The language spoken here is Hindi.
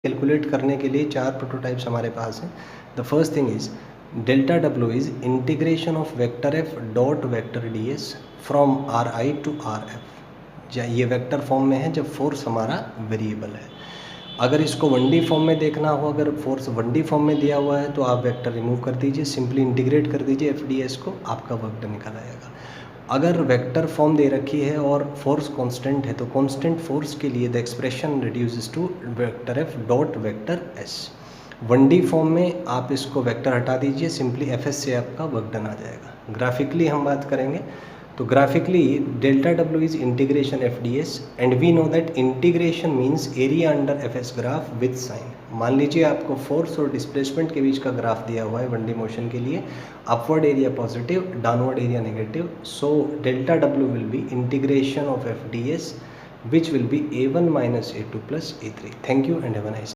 कैलकुलेट करने के लिए 4 प्रोटोटाइप्स हमारे पास हैं। The first thing is delta W is integration of vector F dot vector D S from R I to R F. ये वेक्टर फॉर्म में है जब फोर्स हमारा वेरिएबल है। अगर इसको 1D फॉर्म में देखना हो, अगर फोर्स 1D फॉर्म में दिया हुआ है तो आप वेक्टर रिमूव कर दीजिए, सिंपली इंटीग्रेट कर दीजिए एफ डी एस को, आपका वर्क डन निकल आएगा। अगर वेक्टर फॉर्म दे रखी है और फोर्स कांस्टेंट है तो कांस्टेंट फोर्स के लिए the expression reduces to vector F dot vector S. 1D form में आप इसको वेक्टर हटा दीजिए, सिंपली एफ एस से आपका वर्क डन आ जाएगा। ग्राफिकली हम बात करेंगे तो graphically delta W is integration F D S and we know that integration means area under F S graph with sign. मान लीजिए आपको फोर्स और डिस्प्लेसमेंट के बीच का ग्राफ दिया हुआ है 1D मोशन के लिए, upward area positive, downward area negative, so delta W will be integration of F D S which will be a1 minus a2 plus a3. Thank you and have a nice day.